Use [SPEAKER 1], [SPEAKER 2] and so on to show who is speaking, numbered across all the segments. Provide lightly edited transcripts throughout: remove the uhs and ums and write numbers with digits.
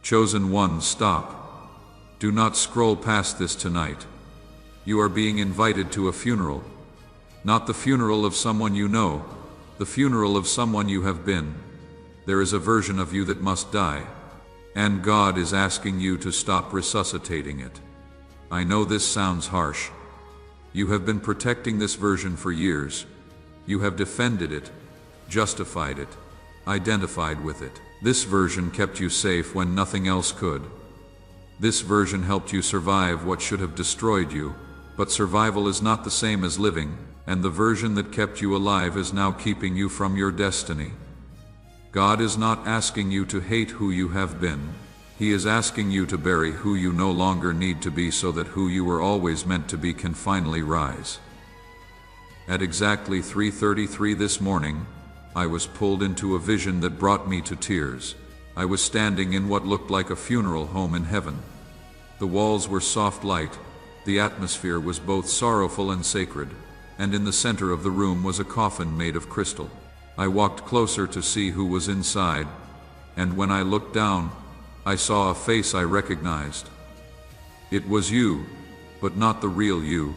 [SPEAKER 1] Chosen one, stop. Do not scroll past this tonight. You are being invited to a funeral. Not the funeral of someone you know, the funeral of someone you have been. There is a version of you that must die, and God is asking you to stop resuscitating it. I know this sounds harsh. You have been protecting this version for years. You have defended it, justified it, identified with it. This version kept you safe when nothing else could. This version helped you survive what should have destroyed you, but survival is not the same as living, and the version that kept you alive is now keeping you from your destiny. God is not asking you to hate who you have been. He is asking you to bury who you no longer need to be so that who you were always meant to be can finally rise. At exactly 3:33 this morning, I was pulled into a vision that brought me to tears. I was standing in what looked like a funeral home in heaven. The walls were soft light, the atmosphere was both sorrowful and sacred, and in the center of the room was a coffin made of crystal. I walked closer to see who was inside, and when I looked down, I saw a face I recognized. It was you, but not the real you.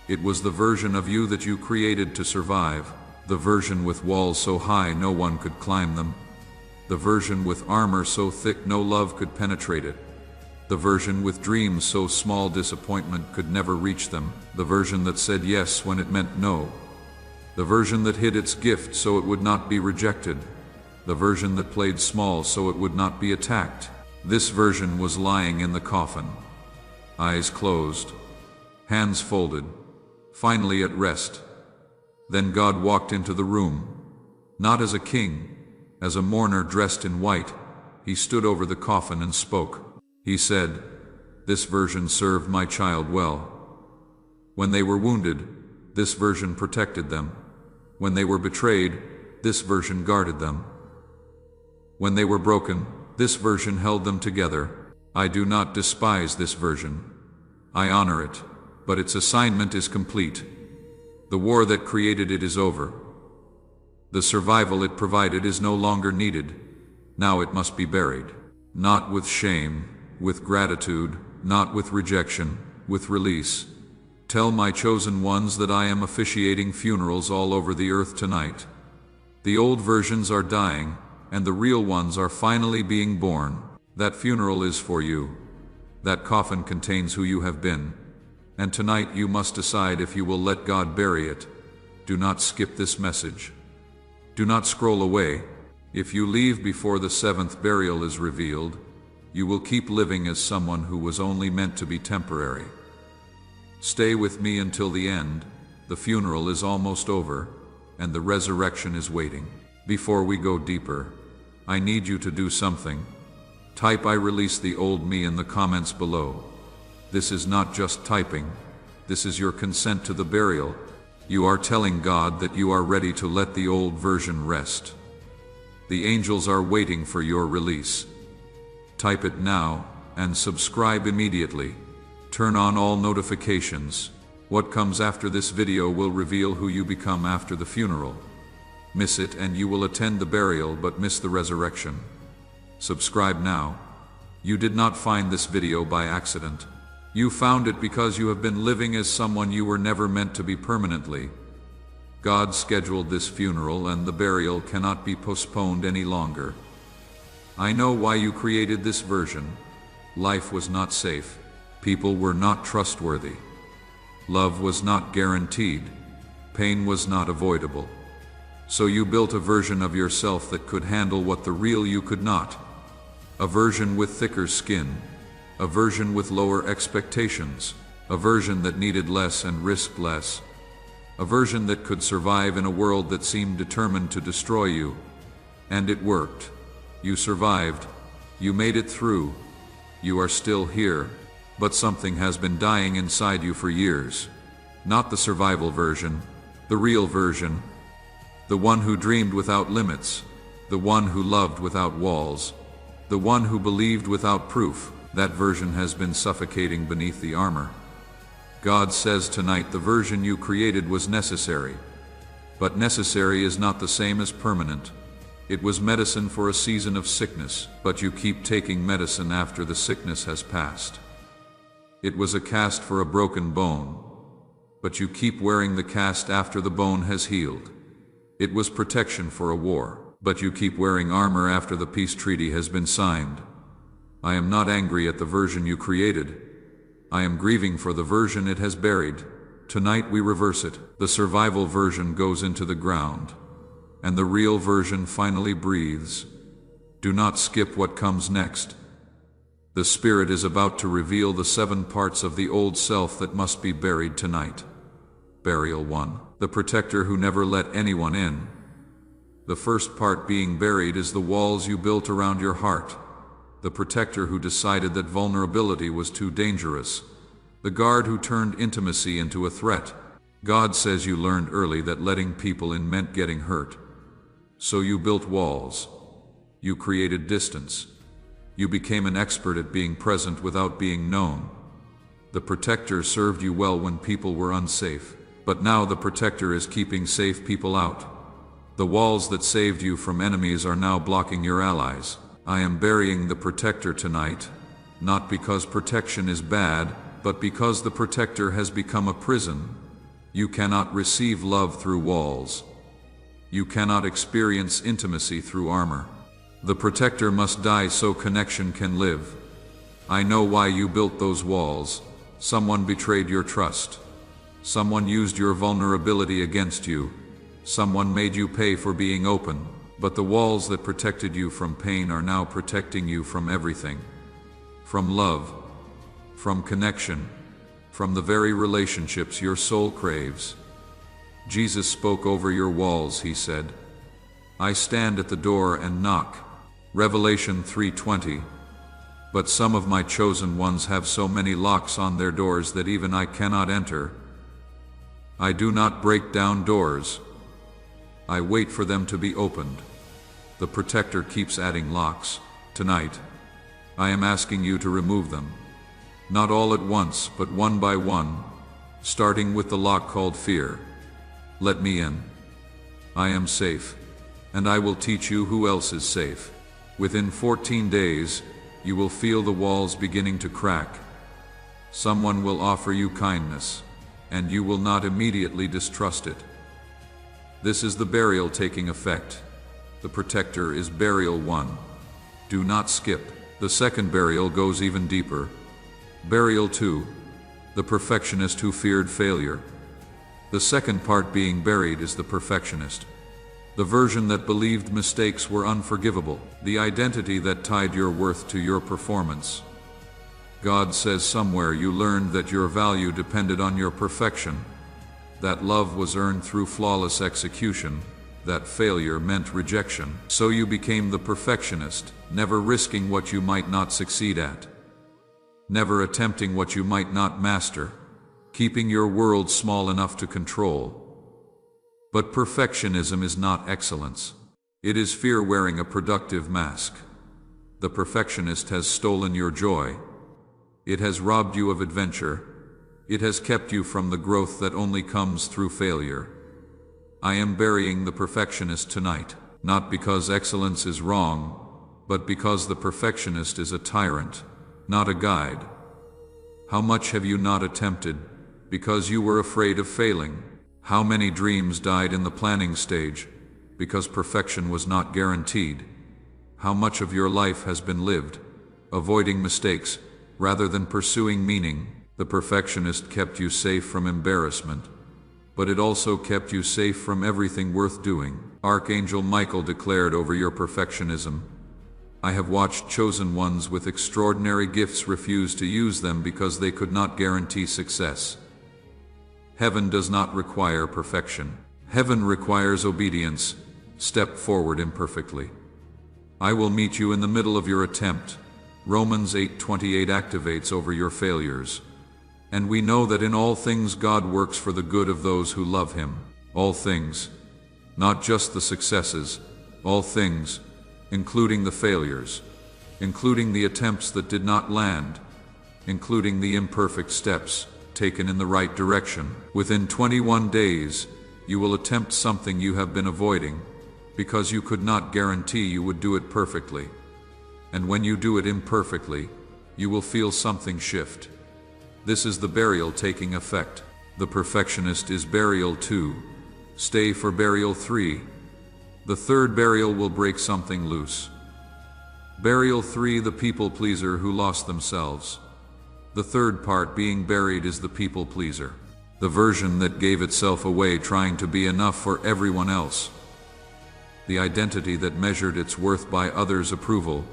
[SPEAKER 1] It was the version of you that you created to survive. The version with walls so high no one could climb them. The version with armor so thick no love could penetrate it. The version with dreams so small disappointment could never reach them. The version that said yes when it meant no. The version that hid its gift so it would not be rejected. The version that played small so it would not be attacked. This version was lying in the coffin, eyes closed, hands folded, finally at rest. Then God walked into the room, not as a king, as a mourner dressed in white. He stood over the coffin and spoke. He said, "This version served my child well. When they were wounded, this version protected them. When they were betrayed, this version guarded them. When they were broken, this version held them together. I do not despise this version. I honor it, but its assignment is complete. The war that created it is over. The survival it provided is no longer needed. Now it must be buried. Not with shame, with gratitude, not with rejection, with release. Tell my chosen ones that I am officiating funerals all over the earth tonight. The old versions are dying, and the real ones are finally being born. That funeral is for you. That coffin contains who you have been. And tonight you must decide if you will let God bury it. Do not skip this message. Do not scroll away. If you leave before the seventh burial is revealed, you will keep living as someone who was only meant to be temporary. Stay with me until the end. The funeral is almost over, and the resurrection is waiting. Before we go deeper, I need you to do something. Type "I release the old me" in the comments below. This is not just typing. This is your consent to the burial. You are telling God that you are ready to let the old version rest. The angels are waiting for your release. Type it now and subscribe immediately. Turn on all notifications. What comes after this video will reveal who you become after the funeral. Miss it and you will attend the burial but miss the resurrection. Subscribe now. You did not find this video by accident. You found it because you have been living as someone you were never meant to be permanently. God scheduled this funeral and the burial cannot be postponed any longer. I know why you created this version. Life was not safe. People were not trustworthy. Love was not guaranteed. Pain was not avoidable. So you built a version of yourself that could handle what the real you could not. A version with thicker skin. A version with lower expectations. A version that needed less and risked less. A version that could survive in a world that seemed determined to destroy you. And it worked. You survived. You made it through. You are still here. But something has been dying inside you for years. Not the survival version. The real version. The one who dreamed without limits. The one who loved without walls. The one who believed without proof. That version has been suffocating beneath the armor. God says tonight the version you created was necessary. But necessary is not the same as permanent. It was medicine for a season of sickness, but you keep taking medicine after the sickness has passed. It was a cast for a broken bone, but you keep wearing the cast after the bone has healed. It was protection for a war, but you keep wearing armor after the peace treaty has been signed. I am not angry at the version you created. I am grieving for the version it has buried. Tonight we reverse it. The survival version goes into the ground, and the real version finally breathes. Do not skip what comes next. The Spirit is about to reveal the 7 parts of the old self that must be buried tonight. Burial 1. The protector who never let anyone in. The first part being buried is the walls you built around your heart. The protector who decided that vulnerability was too dangerous. The guard who turned intimacy into a threat. God says you learned early that letting people in meant getting hurt. So you built walls. You created distance. You became an expert at being present without being known. The protector served you well when people were unsafe, but now the protector is keeping safe people out. The walls that saved you from enemies are now blocking your allies. I am burying the protector tonight, not because protection is bad, but because the protector has become a prison. You cannot receive love through walls. You cannot experience intimacy through armor. The protector must die so connection can live. I know why you built those walls. Someone betrayed your trust. Someone used your vulnerability against you. Someone made you pay for being open. But the walls that protected you from pain are now protecting you from everything. From love, from connection, from the very relationships your soul craves. Jesus spoke over your walls, he said, I stand at the door and knock. Revelation 3:20. But some of my chosen ones have so many locks on their doors that even I cannot enter. I do not break down doors. I wait for them to be opened. The protector keeps adding locks. Tonight, I am asking you to remove them. Not all at once, but one by one, starting with the lock called fear. Let me in. I am safe, and I will teach you who else is safe. Within 14 days, you will feel the walls beginning to crack. Someone will offer you kindness, and you will not immediately distrust it. This is the burial taking effect. The protector is burial 1. Do not skip. The second burial goes even deeper. Burial 2. The perfectionist who feared failure. The second part being buried is the perfectionist. The version that believed mistakes were unforgivable. The identity that tied your worth to your performance. God says somewhere you learned that your value depended on your perfection. That love was earned through flawless execution. That failure meant rejection. So you became the perfectionist, never risking what you might not succeed at. Never attempting what you might not master. Keeping your world small enough to control. But perfectionism is not excellence. It is fear wearing a productive mask. The perfectionist has stolen your joy. It has robbed you of adventure. It has kept you from the growth that only comes through failure. I am burying the perfectionist tonight, not because excellence is wrong, but because the perfectionist is a tyrant, not a guide. How much have you not attempted because you were afraid of failing? How many dreams died in the planning stage because perfection was not guaranteed? How much of your life has been lived avoiding mistakes rather than pursuing meaning? The perfectionist kept you safe from embarrassment, but it also kept you safe from everything worth doing. Archangel Michael declared over your perfectionism, I have watched chosen ones with extraordinary gifts refuse to use them because they could not guarantee success. Heaven does not require perfection. Heaven requires obedience. Step forward imperfectly. I will meet you in the middle of your attempt. Romans 8:28 activates over your failures. And we know that in all things God works for the good of those who love Him. All things, not just the successes, all things, including the failures, including the attempts that did not land, including the imperfect steps taken in the right direction. Within 21 days, you will attempt something you have been avoiding. because you could not guarantee you would do it perfectly. And when you do it imperfectly, you will feel something shift. This is the burial taking effect. The perfectionist is burial 2. Stay for burial 3. The third burial will break something loose. Burial 3, the people pleaser who lost themselves. The third part being buried is the people pleaser, the version that gave itself away trying to be enough for everyone else. The identity that measured its worth by others' approval.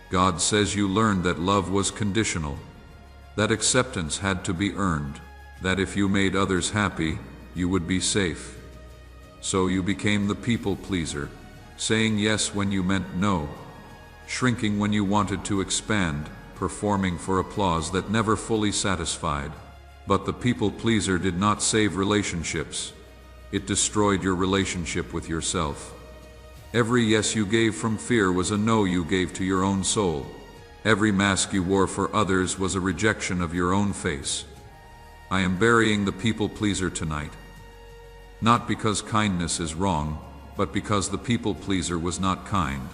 [SPEAKER 1] God says you learned that love was conditional, that acceptance had to be earned, that if you made others happy, you would be safe. So you became the people pleaser, saying yes when you meant no, shrinking when you wanted to expand, performing for applause that never fully satisfied. But the people pleaser did not save relationships. It destroyed your relationship with yourself. Every yes you gave from fear was a no you gave to your own soul. Every mask you wore for others was a rejection of your own face. I am burying the people pleaser tonight. Not because kindness is wrong, but because the people pleaser was not kind.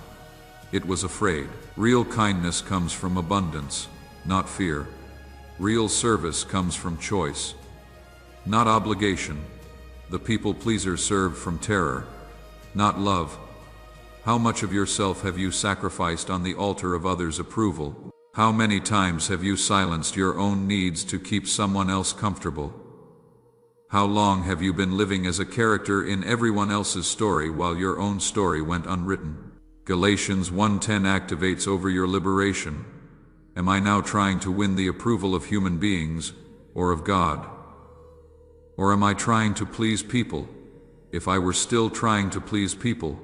[SPEAKER 1] It was afraid. Real kindness comes from abundance, not fear. Real service comes from choice, not obligation. The people pleaser served from terror, not love. How much of yourself have you sacrificed on the altar of others' approval? How many times have you silenced your own needs to keep someone else comfortable? How long have you been living as a character in everyone else's story while your own story went unwritten? Galatians 1:10 activates over your liberation. Am I now trying to win the approval of human beings or of God? Or am I trying to please people? If I were still trying to please people,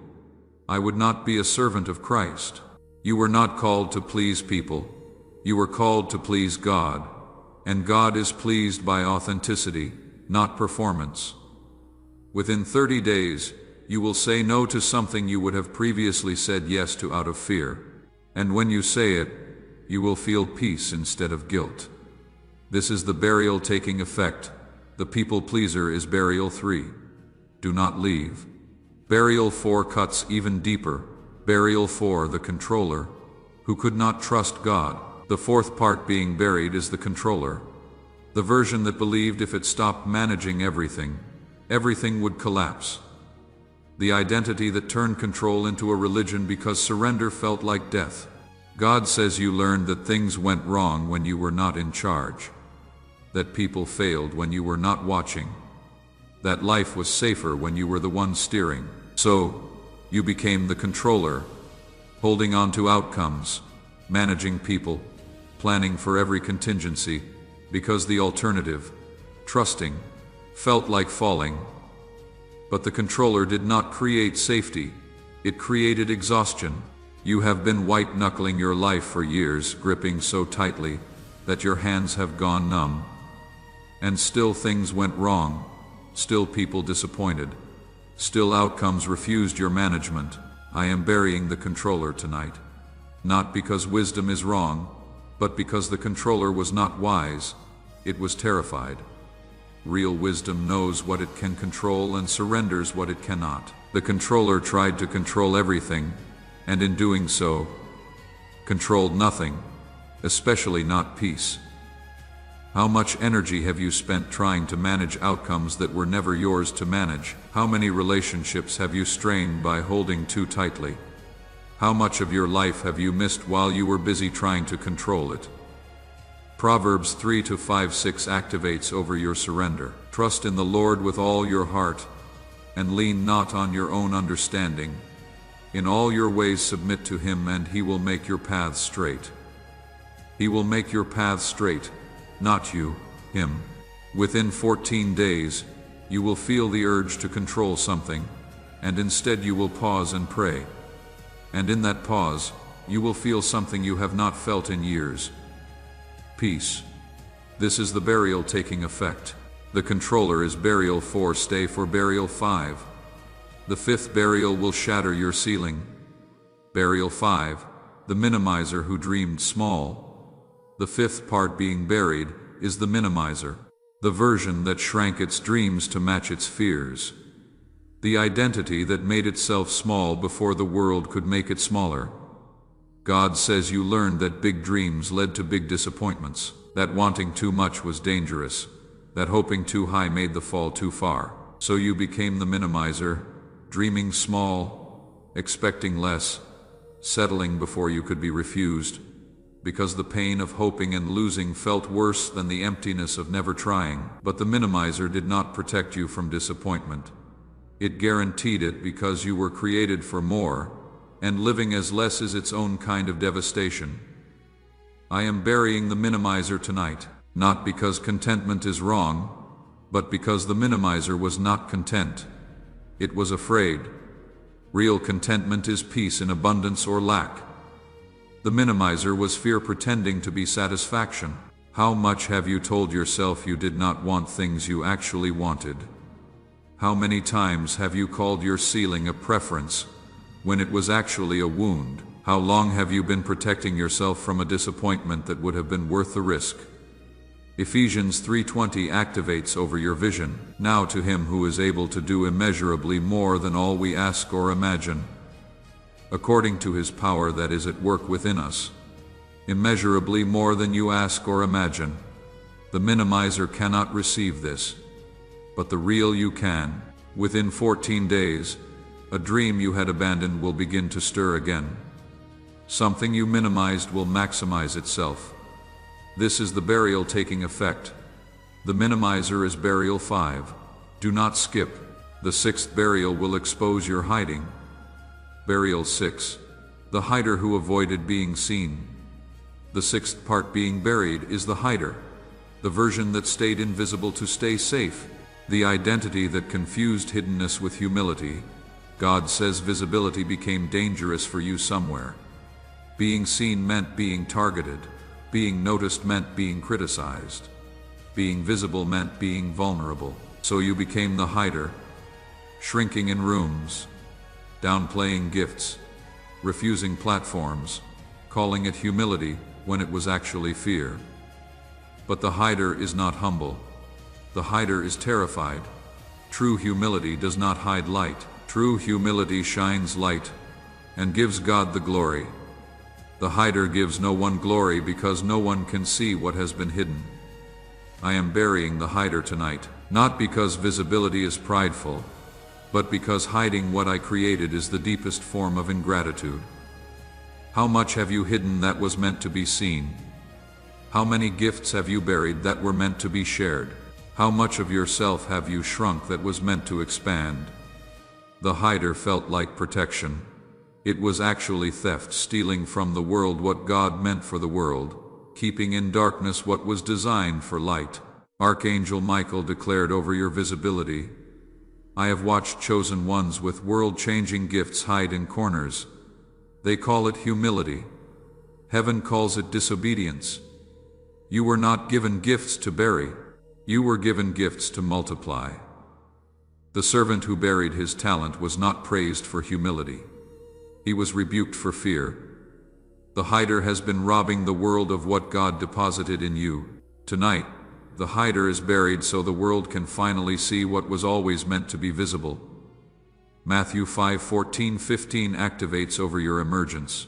[SPEAKER 1] I would not be a servant of Christ. You were not called to please people. You were called to please God. And God is pleased by authenticity, not performance. Within 30 days, you will say no to something you would have previously said yes to out of fear. And when you say it, you will feel peace instead of guilt. This is the burial taking effect. The people pleaser is burial 3. Do not leave. Burial 4 cuts even deeper. Burial 4, the controller, who could not trust God. The fourth part being buried is the controller, the version that believed if it stopped managing everything, everything would collapse. The identity that turned control into a religion because surrender felt like death. God says you learned that things went wrong when you were not in charge, that people failed when you were not watching, that life was safer when you were the one steering. So, you became the controller, holding on to outcomes, managing people, planning for every contingency, because the alternative, trusting, felt like falling. But the controller did not create safety, it created exhaustion. You have been white-knuckling your life for years, gripping so tightly that your hands have gone numb. And still things went wrong, still people disappointed, still outcomes refused your management. I am burying the controller tonight. Not because wisdom is wrong, but because the controller was not wise, it was terrified. Real wisdom knows what it can control and surrenders what it cannot. The controller tried to control everything, and in doing so, controlled nothing, especially not peace. How much energy have you spent trying to manage outcomes that were never yours to manage? How many relationships have you strained by holding too tightly? How much of your life have you missed while you were busy trying to control it? Proverbs 3-5-6 activates over your surrender. Trust in the Lord with all your heart, and lean not on your own understanding. In all your ways submit to Him, and He will make your paths straight. He will make your paths straight, not you, Him. Within 14 days, you will feel the urge to control something, and instead you will pause and pray. And in that pause, you will feel something you have not felt in years. Peace. This is the burial taking effect. The controller is burial 4. Stay for burial 5. The fifth burial will shatter your ceiling. Burial 5, the minimizer who dreamed small. The fifth part being buried is the minimizer, the version that shrank its dreams to match its fears. the identity that made itself small before the world could make it smaller. God says you learned that big dreams led to big disappointments, that wanting too much was dangerous, that hoping too high made the fall too far. So you became the minimizer, dreaming small, expecting less, settling before you could be refused, because the pain of hoping and losing felt worse than the emptiness of never trying. But the minimizer did not protect you from disappointment. It guaranteed it because you were created for more, and living as less is its own kind of devastation. I am burying the minimizer tonight, not because contentment is wrong, but because the minimizer was not content. It was afraid. Real contentment is peace in abundance or lack. The minimizer was fear pretending to be satisfaction. How much have you told yourself you did not want things you actually wanted? How many times have you called your ceiling a preference when it was actually a wound? How long have you been protecting yourself from a disappointment that would have been worth the risk? Ephesians 3:20 activates over your vision. Now to him who is able to do immeasurably more than all we ask or imagine, according to his power that is at work within us. Immeasurably more than you ask or imagine. The minimizer cannot receive this, but the real you can. Within 14 days, a dream you had abandoned will begin to stir again. Something you minimized will maximize itself. This is the burial taking effect. The minimizer is burial 5. Do not skip. The 6th burial will expose your hiding. Burial 6. The hider who avoided being seen. The 6th part being buried is the hider, the version that stayed invisible to stay safe, the identity that confused hiddenness with humility. God says visibility became dangerous for you somewhere. Being seen meant being targeted. Being noticed meant being criticized. Being visible meant being vulnerable. So you became the hider, shrinking in rooms, downplaying gifts, refusing platforms, calling it humility when it was actually fear. But the hider is not humble. The hider is terrified. True humility does not hide light. True humility shines light and gives God the glory. The hider gives no one glory because no one can see what has been hidden. I am burying the hider tonight, not because visibility is prideful, but because hiding what I created is the deepest form of ingratitude. How much have you hidden that was meant to be seen? How many gifts have you buried that were meant to be shared? How much of yourself have you shrunk that was meant to expand? The hider felt like protection. It was actually theft, stealing from the world what God meant for the world, keeping in darkness what was designed for light. Archangel Michael declared over your visibility, I have watched chosen ones with world-changing gifts hide in corners. They call it humility. Heaven calls it disobedience. You were not given gifts to bury. You were given gifts to multiply. The servant who buried his talent was not praised for humility. He was rebuked for fear. The hider has been robbing the world of what God deposited in you. Tonight, the hider is buried so the world can finally see what was always meant to be visible. Matthew 5:14-15 activates over your emergence.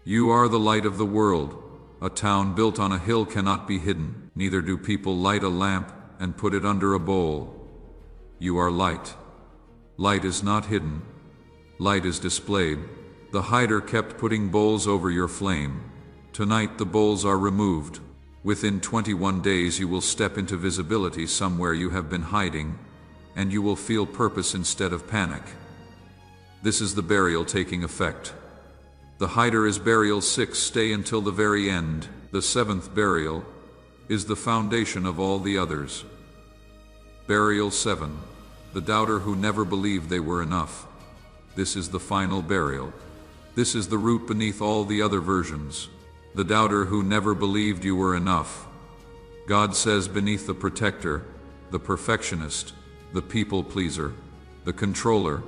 [SPEAKER 1] You are the light of the world. A town built on a hill cannot be hidden. Neither do people light a lamp and put it under a bowl. You are light. Light is not hidden. Light is displayed. The hider kept putting bowls over your flame. Tonight the bowls are removed. Within 21 days you will step into visibility somewhere you have been hiding, and you will feel purpose instead of panic. This is the burial taking effect. The hider is burial 6. Stay until the very end. The 7th burial is the foundation of all the others. Burial 7. The doubter who never believed they were enough. This is the final burial. This is the root beneath all the other versions. The doubter who never believed you were enough. God says beneath the protector, the perfectionist, the people pleaser, the controller,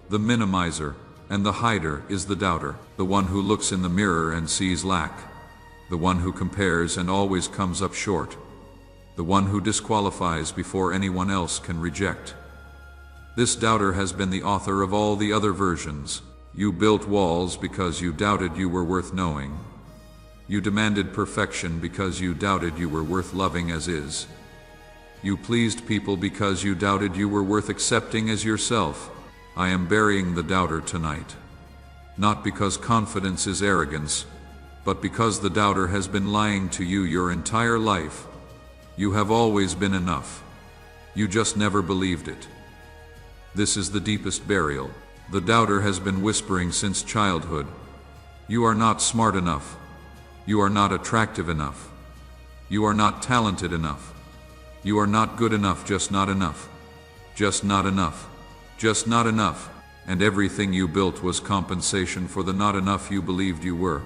[SPEAKER 1] the minimizer, and the hider is the doubter, the one who looks in the mirror and sees lack, the one who compares and always comes up short, the one who disqualifies before anyone else can reject. This doubter has been the author of all the other versions. You built walls because you doubted you were worth knowing. You demanded perfection because you doubted you were worth loving as is. You pleased people because you doubted you were worth accepting as yourself. I am burying the doubter tonight. Not because confidence is arrogance, but because the doubter has been lying to you your entire life. You have always been enough. You just never believed it. This is the deepest burial. The doubter has been whispering since childhood. You are not smart enough. You are not attractive enough. You are not talented enough. You are not good enough, just not enough. Just not enough. Just not enough. And everything you built was compensation for the not enough you believed you were.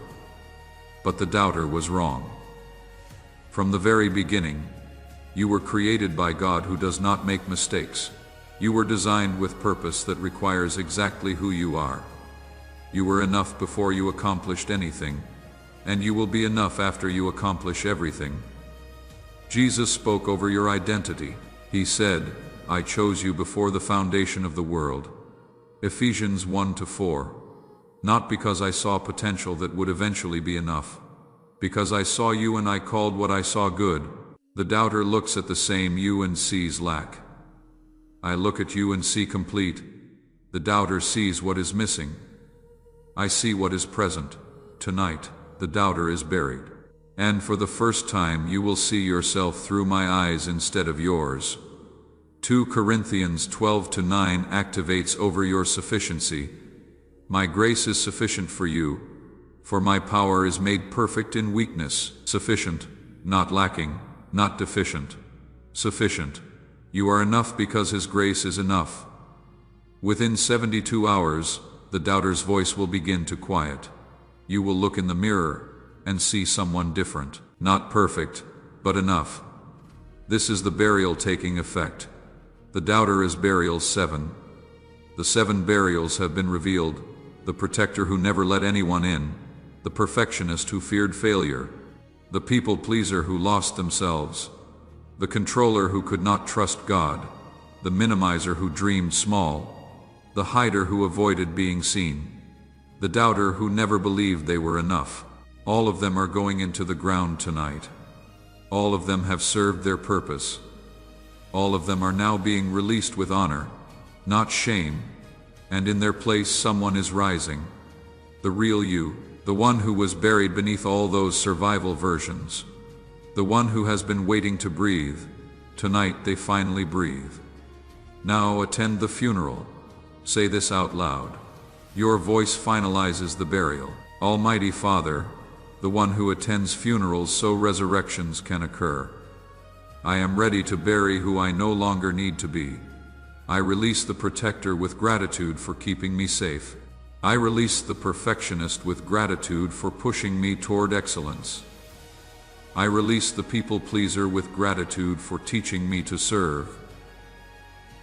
[SPEAKER 1] But the doubter was wrong. From the very beginning, you were created by God who does not make mistakes. You were designed with purpose that requires exactly who you are. You were enough before you accomplished anything, and you will be enough after you accomplish everything. Jesus spoke over your identity. He said, I chose you before the foundation of the world. Ephesians 1-4. Not because I saw potential that would eventually be enough. Because I saw you and I called what I saw good. The doubter looks at the same you and sees lack. I look at you and see complete. The doubter sees what is missing. I see what is present. Tonight, the doubter is buried. And for the first time you will see yourself through my eyes instead of yours. 2 Corinthians 12-9 activates over your sufficiency. My grace is sufficient for you, for my power is made perfect in weakness. Sufficient, not lacking, not deficient. Sufficient. You are enough because His grace is enough. Within 72 hours, the doubter's voice will begin to quiet. You will look in the mirror and see someone different. Not perfect, but enough. This is the burial taking effect. The doubter is burial 7. The 7 burials have been revealed. The protector who never let anyone in. The perfectionist who feared failure. The people pleaser who lost themselves. The controller who could not trust God. The minimizer who dreamed small. The hider who avoided being seen. The doubter who never believed they were enough. All of them are going into the ground tonight. All of them have served their purpose. All of them are now being released with honor, not shame, and in their place someone is rising. The real you, the one who was buried beneath all those survival versions. The one who has been waiting to breathe. Tonight they finally breathe. Now attend the funeral. Say this out loud. Your voice finalizes the burial. Almighty Father, the one who attends funerals so resurrections can occur. I am ready to bury who I no longer need to be. I release the protector with gratitude for keeping me safe. I release the perfectionist with gratitude for pushing me toward excellence. I release the people pleaser with gratitude for teaching me to serve.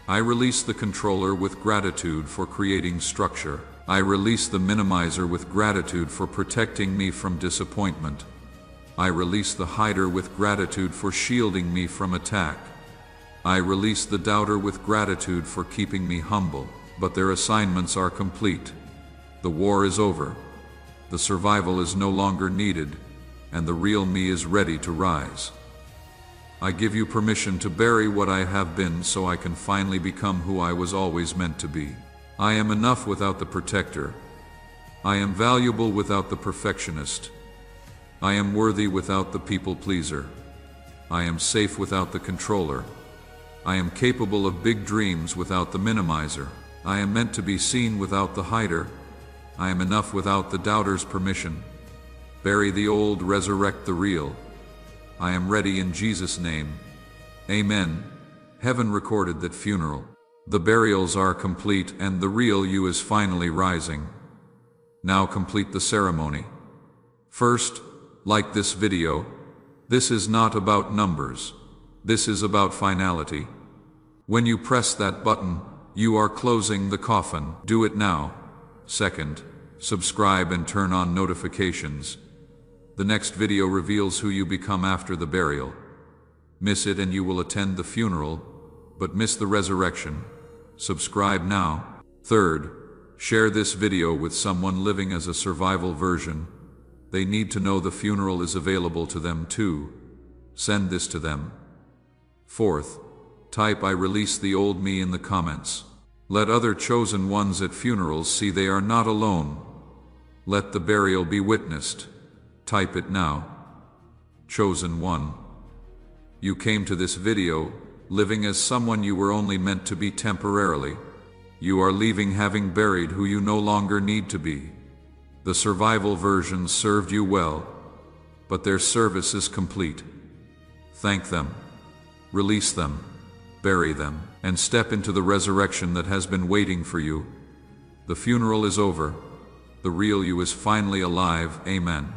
[SPEAKER 1] I release the controller with gratitude for creating structure. I release the minimizer with gratitude for protecting me from disappointment. I release the hider with gratitude for shielding me from attack. I release the doubter with gratitude for keeping me humble, but their assignments are complete. The war is over. The survival is no longer needed, and the real me is ready to rise. I give you permission to bury what I have been so I can finally become who I was always meant to be. I am enough without the protector. I am valuable without the perfectionist. I am worthy without the people pleaser. I am safe without the controller. I am capable of big dreams without the minimizer. I am meant to be seen without the hider. I am enough without the doubter's permission. Bury the old, resurrect the real. I am ready in Jesus' name. Amen. Heaven recorded that funeral. The burials are complete and the real you is finally rising. Now complete the ceremony. First, like this video. This is not about numbers. This is about finality. When you press that button, you are closing the coffin. Do it now. Second, subscribe and turn on notifications. The next video reveals who you become after the burial. Miss it and you will attend the funeral, but miss the resurrection. Subscribe now. Third, share this video with someone living as a survival version. They need to know the funeral is available to them too. Send this to them. Fourth, type "I release the old me" in the comments. Let other chosen ones at funerals see they are not alone. Let the burial be witnessed. Type it now. Chosen one. You came to this video living as someone you were only meant to be temporarily. You are leaving having buried who you no longer need to be. The survival version served you well, but their service is complete. Thank them, release them, bury them, and step into the resurrection that has been waiting for you. The funeral is over. The real you is finally alive. Amen.